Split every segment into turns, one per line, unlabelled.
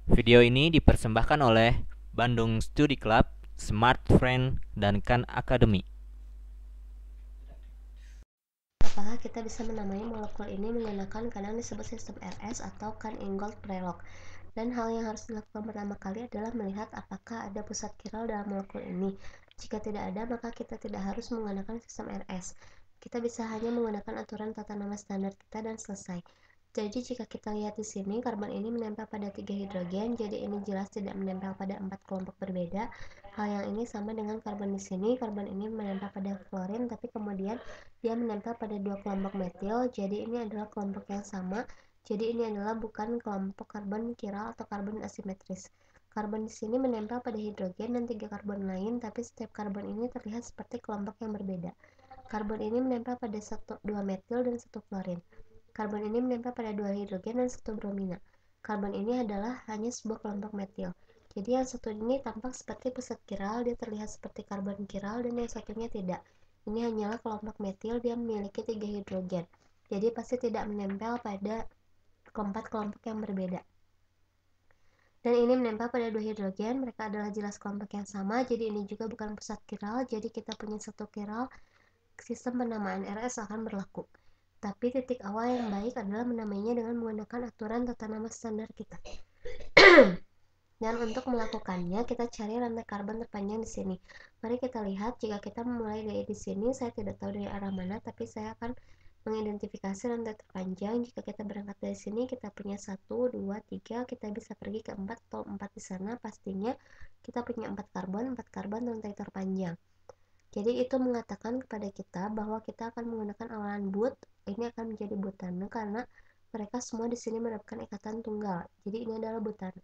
Video ini dipersembahkan oleh Bandung Study Club, Smart Friend, dan Khan Academy.
Apakah kita bisa menamai molekul ini menggunakan kadang disebut sistem RS atau Cahn-Ingold-Prelog? Dan hal yang harus dilakukan pertama kali adalah melihat apakah ada pusat kiral dalam molekul ini. Jika tidak ada, maka kita tidak harus menggunakan sistem RS. Kita bisa hanya menggunakan aturan tata nama standar kita dan selesai. Jadi jika kita lihat di sini, karbon ini menempel pada 3 hidrogen, jadi ini jelas tidak menempel pada 4 kelompok berbeda. Hal yang ini sama dengan karbon di sini, karbon ini menempel pada fluorin, tapi kemudian dia menempel pada 2 kelompok metil, jadi ini adalah kelompok yang sama. Jadi ini adalah bukan kelompok karbon kiral atau karbon asimetris. Karbon di sini menempel pada hidrogen dan 3 karbon lain, tapi setiap karbon ini terlihat seperti kelompok yang berbeda. Karbon ini menempel pada 2 metil dan 1 fluorin. Karbon ini menempel pada 2 hidrogen dan 1 bromina. Karbon ini adalah hanya sebuah kelompok metil. Jadi yang satu ini tampak seperti pusat kiral, dia terlihat seperti karbon kiral, dan yang satunya tidak. Ini hanyalah kelompok metil, dia memiliki 3 hidrogen. Jadi pasti tidak menempel pada keempat kelompok yang berbeda. Dan ini menempel pada 2 hidrogen, mereka adalah jelas kelompok yang sama, jadi ini juga bukan pusat kiral, jadi kita punya satu kiral, sistem penamaan RS akan berlaku. Tapi titik awal yang baik adalah menamainya dengan menggunakan aturan tata nama standar kita. Dan untuk melakukannya, kita cari rantai karbon terpanjang di sini. Mari kita lihat, jika kita memulai dari di sini, saya tidak tahu dari arah mana, tapi saya akan mengidentifikasi rantai terpanjang. Jika kita berangkat dari sini, kita punya 1, 2, 3, kita bisa pergi ke 4 atau 4 di sana, pastinya kita punya 4 karbon rantai terpanjang. Jadi itu mengatakan kepada kita bahwa kita akan menggunakan awalan but, ini akan menjadi butane karena mereka semua di sini mendapatkan ikatan tunggal. Jadi ini adalah butane.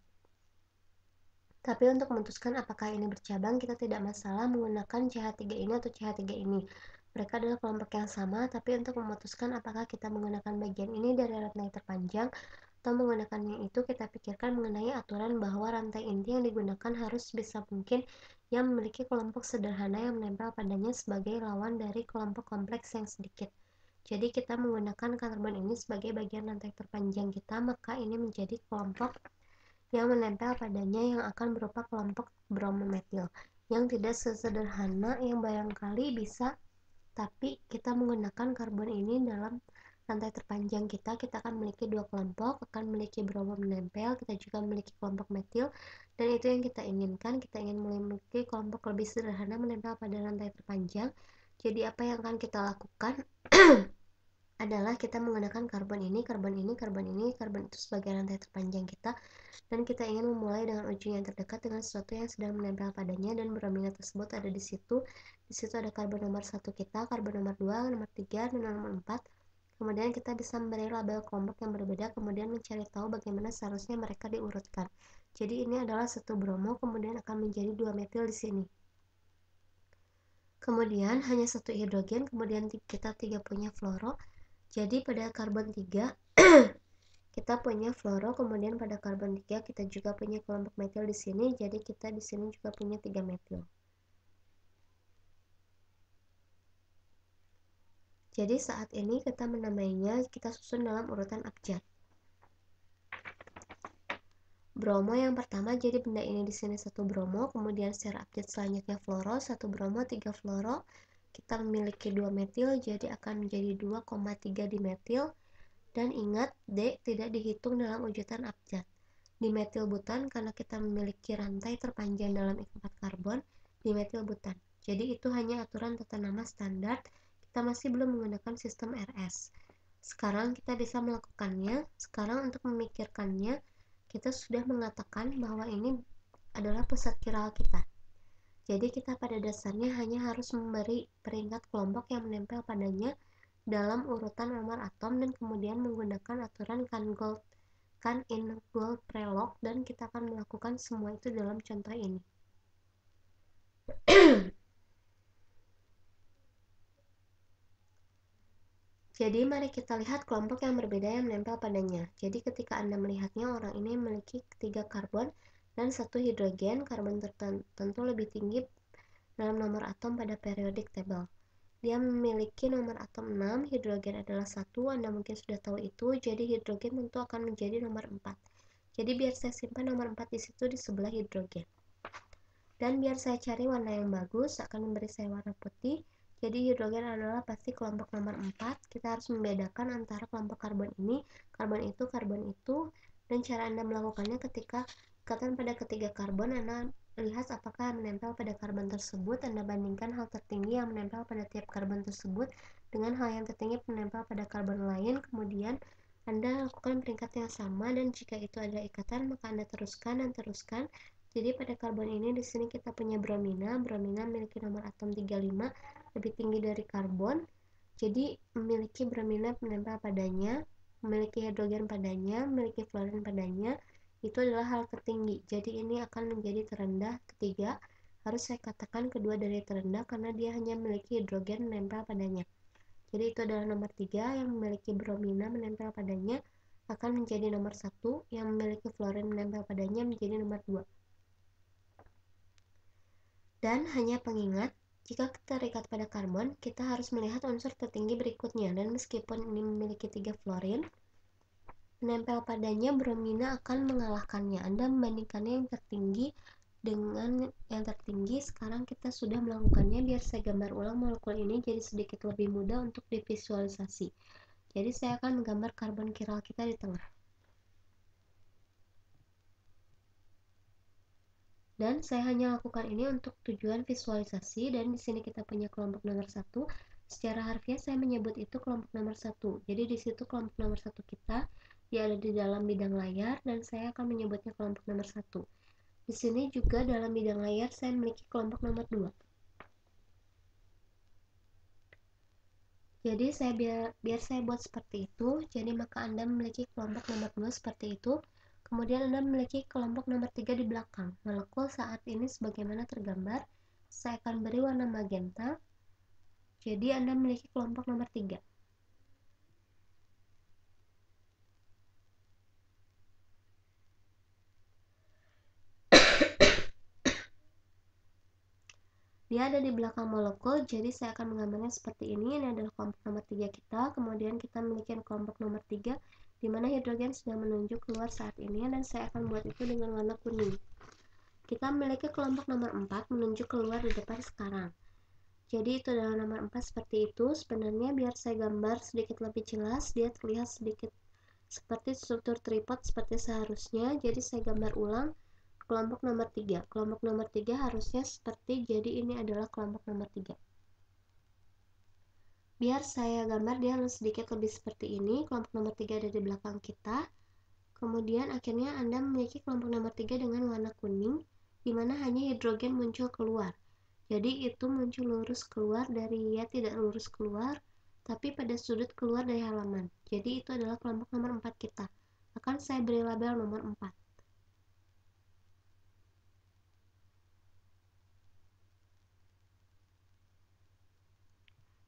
Tapi untuk memutuskan apakah ini bercabang, kita tidak masalah menggunakan CH3 ini atau CH3 ini. Mereka adalah kelompok yang sama, tapi untuk memutuskan apakah kita menggunakan bagian ini dari rantai terpanjang atau menggunakan yang itu, kita pikirkan mengenai aturan bahwa rantai inti yang digunakan harus bisa mungkin yang memiliki kelompok sederhana yang menempel padanya sebagai lawan dari kelompok kompleks yang sedikit. Jadi kita menggunakan karbon ini sebagai bagian rantai terpanjang kita, maka ini menjadi kelompok yang menempel padanya yang akan berupa kelompok bromometil yang tidak sesederhana yang barangkali bisa, tapi kita menggunakan karbon ini dalam rantai terpanjang kita akan memiliki 2 kelompok, akan memiliki bromo menempel, kita juga memiliki kelompok metil, dan itu yang kita inginkan. Kita ingin memiliki kelompok lebih sederhana menempel pada rantai terpanjang. Jadi apa yang akan kita lakukan adalah kita menggunakan karbon ini, karbon ini, karbon ini, karbon itu sebagai rantai terpanjang kita, dan kita ingin memulai dengan ujung yang terdekat dengan sesuatu yang sedang menempel padanya, dan bromina tersebut ada di situ. Di situ ada karbon nomor 1 kita, karbon nomor 2, nomor 3, dan nomor 4. Kemudian kita bisa memberi label kelompok yang berbeda, kemudian mencari tahu bagaimana seharusnya mereka diurutkan. Jadi ini adalah satu bromo, kemudian akan menjadi 2 metil di sini. Kemudian hanya satu hidrogen, kemudian kita 3 punya fluoro. Jadi pada karbon 3 kita punya fluoro, kemudian pada karbon 3 kita juga punya kelompok metil di sini, jadi kita di sini juga punya 3 metil. Jadi saat ini kita menamainya, kita susun dalam urutan abjad. Bromo yang pertama, jadi benda ini di sini 1 bromo, kemudian secara abjad selanjutnya fluoro, 1 bromo, 3 fluoro. Kita memiliki 2 metil, jadi akan menjadi 2,3 dimetil. Dan ingat, D tidak dihitung dalam wujudan abjad. Dimetil butan karena kita memiliki rantai terpanjang dalam 4 karbon, dimetil butan. Jadi itu hanya aturan tata nama standar, kita masih belum menggunakan sistem RS. Sekarang kita bisa melakukannya. Sekarang untuk memikirkannya, kita sudah mengatakan bahwa ini adalah pusat kiral kita. Jadi kita pada dasarnya hanya harus memberi peringkat kelompok yang menempel padanya dalam urutan nomor atom, dan kemudian menggunakan aturan Cahn-Ingold-Prelog, dan kita akan melakukan semua itu dalam contoh ini. Jadi mari kita lihat kelompok yang berbeda yang menempel padanya. Jadi ketika Anda melihatnya, orang ini memiliki 3 karbon dan 1 hidrogen, karbon tertentu lebih tinggi dalam nomor atom pada periodic table. Dia memiliki nomor atom 6, hidrogen adalah 1, Anda mungkin sudah tahu itu, jadi hidrogen tentu akan menjadi nomor 4. Jadi biar saya simpan nomor 4 di situ di sebelah hidrogen. Dan biar saya cari warna yang bagus, akan memberi saya warna putih. Jadi hidrogen adalah pasti kelompok nomor 4. Kita harus membedakan antara kelompok karbon ini, karbon itu. Dan cara Anda melakukannya ketika ikatan pada ketiga karbon, Anda lihat apakah menempel pada karbon tersebut. Anda bandingkan hal tertinggi yang menempel pada tiap karbon tersebut dengan hal yang tertinggi menempel pada karbon lain. Kemudian Anda lakukan peringkat yang sama, dan jika itu ada ikatan, maka Anda teruskan dan teruskan. Jadi pada karbon ini di sini kita punya bromina. Bromina memiliki nomor atom 35, lebih tinggi dari karbon. Jadi memiliki bromina menempel padanya, memiliki hidrogen padanya, memiliki fluorin padanya. Itu adalah hal tertinggi. Jadi ini akan menjadi terendah ketiga. Harus saya katakan kedua dari terendah karena dia hanya memiliki hidrogen menempel padanya. Jadi itu adalah nomor 3 yang memiliki bromina menempel padanya akan menjadi nomor 1, yang memiliki fluorin menempel padanya menjadi nomor 2. Dan hanya pengingat, jika kita terikat pada karbon, kita harus melihat unsur tertinggi berikutnya. Dan meskipun ini memiliki 3 fluorin, menempel padanya bromina akan mengalahkannya. Anda membandingkannya yang tertinggi dengan yang tertinggi. Sekarang kita sudah melakukannya. Biar saya gambar ulang molekul ini jadi sedikit lebih mudah untuk divisualisasi. Jadi saya akan menggambar karbon kiral kita di tengah. Dan saya hanya lakukan ini untuk tujuan visualisasi. Dan di sini kita punya kelompok nomor 1. Secara harfiah saya menyebut itu kelompok nomor 1. Jadi di situ kelompok nomor 1 kita, dia ada di dalam bidang layar, dan saya akan menyebutnya kelompok nomor 1. Di sini juga dalam bidang layar saya memiliki kelompok nomor 2. Jadi biar saya buat seperti itu. Jadi maka Anda memiliki kelompok nomor 2 seperti itu. Kemudian Anda memiliki kelompok nomor 3 di belakang. Molekul saat ini sebagaimana tergambar. Saya akan beri warna magenta. Jadi Anda memiliki kelompok nomor 3. Dia ada di belakang molekul, jadi saya akan menggambarnya seperti ini. Ini adalah kelompok nomor 3 kita. Kemudian kita memiliki kelompok nomor 3, di mana hidrogen sedang menunjuk keluar saat ini, dan saya akan buat itu dengan warna kuning. Kita memiliki kelompok nomor 4 menunjuk keluar di depan sekarang. Jadi itu adalah nomor 4 seperti itu. Sebenarnya biar saya gambar sedikit lebih jelas, dia terlihat sedikit seperti struktur tripod seperti seharusnya. Jadi saya gambar ulang kelompok nomor 3. Kelompok nomor 3 harusnya seperti, jadi ini adalah kelompok nomor 3. Biar saya gambar dia harus sedikit lebih seperti ini. Kelompok nomor 3 ada di belakang kita. Kemudian akhirnya Anda memiliki kelompok nomor 3 dengan warna kuning, di mana hanya hidrogen muncul keluar. Jadi itu muncul lurus keluar dari, ya tidak lurus keluar, tapi pada sudut keluar dari halaman. Jadi itu adalah kelompok nomor 4 kita. Akan saya beri label nomor 4.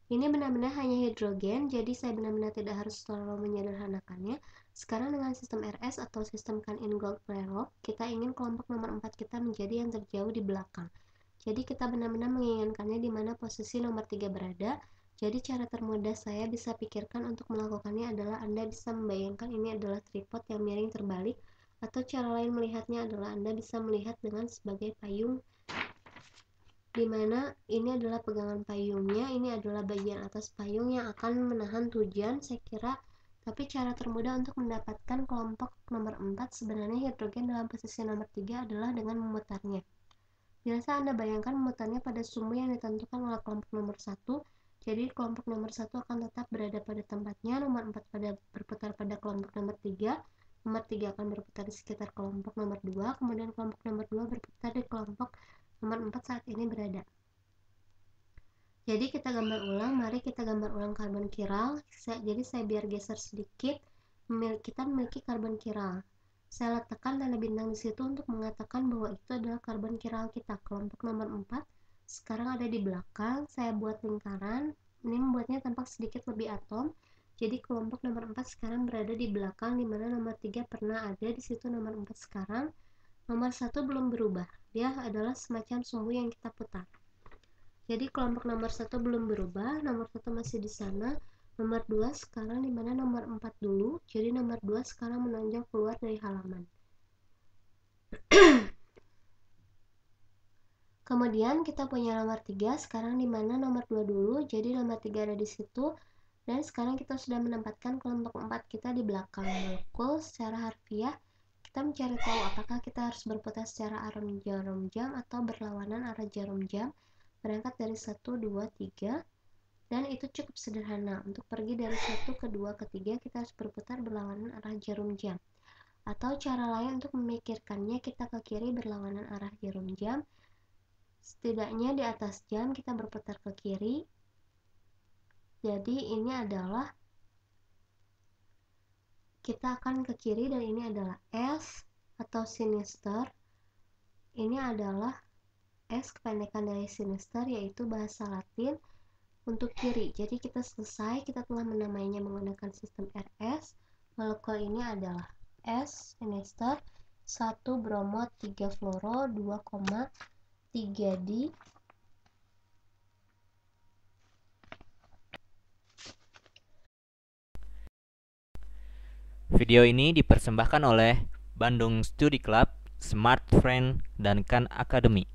Ini benar-benar hanya hidrogen, jadi saya benar-benar tidak harus terlalu menyederhanakannya. Sekarang dengan sistem RS atau sistem Cahn-Ingold-Prelog, kita ingin kelompok nomor 4 kita menjadi yang terjauh di belakang. Jadi kita benar-benar menginginkannya di mana posisi nomor 3 berada. Jadi cara termudah saya bisa pikirkan untuk melakukannya adalah Anda bisa membayangkan ini adalah tripod yang miring terbalik, atau cara lain melihatnya adalah Anda bisa melihat dengan sebagai payung, di mana ini adalah pegangan payungnya, ini adalah bagian atas payung yang akan menahan tujuan, saya kira. Tapi cara termudah untuk mendapatkan kelompok nomor 4 sebenarnya hidrogen dalam posisi nomor 3 adalah dengan memutarnya. Biasa Anda bayangkan memutarnya pada sumbu yang ditentukan oleh kelompok nomor 1. Jadi kelompok nomor 1 akan tetap berada pada tempatnya, nomor 4 berputar pada kelompok nomor 3, nomor 3 akan berputar di sekitar kelompok nomor 2, kemudian kelompok nomor 2 berputar di kelompok nomor 4 saat ini berada. Jadi kita gambar ulang, mari kita gambar ulang karbon kiral. Jadi saya biar geser sedikit, kita memiliki karbon kiral. Saya letakkan tanda bintang di situ untuk mengatakan bahwa itu adalah karbon kiral kita, kelompok nomor 4. Sekarang ada di belakang, saya buat lingkaran. Ini membuatnya tampak sedikit lebih atom. Jadi kelompok nomor 4 sekarang berada di belakang, di mana nomor 3 pernah ada di situ, nomor 4 sekarang. Nomor 1 belum berubah, dia adalah semacam sumbu yang kita putar. Jadi kelompok nomor 1 belum berubah, nomor 1 masih di sana. Nomor 2 sekarang, di mana nomor 4 dulu. Jadi nomor 2 sekarang menonjol keluar dari halaman. Kemudian kita punya nomor 3, sekarang di mana nomor 2 dulu, jadi nomor 3 ada di situ. Dan sekarang kita sudah menempatkan kelompok 4 kita di belakang molekul. Secara harfiah, kita mencari tahu apakah kita harus berputar secara arah jarum jam atau berlawanan arah jarum jam. Berangkat dari 1, 2, 3. Dan itu cukup sederhana. Untuk pergi dari 1 ke 2 ke 3, kita harus berputar berlawanan arah jarum jam. Atau cara lain untuk memikirkannya, kita ke kiri berlawanan arah jarum jam. Setidaknya di atas jam kita berputar ke kiri. Jadi ini adalah kita akan ke kiri dan ini adalah S atau sinister. Ini adalah S kependekan dari sinister, yaitu bahasa Latin untuk kiri. Jadi kita selesai, kita telah menamainya menggunakan sistem RS. Molekul ini adalah S sinister 1 bromo 3 fluoro 2,3D.
Video ini dipersembahkan oleh Bandung Studi Club, Smart Friend, dan Khan Academy.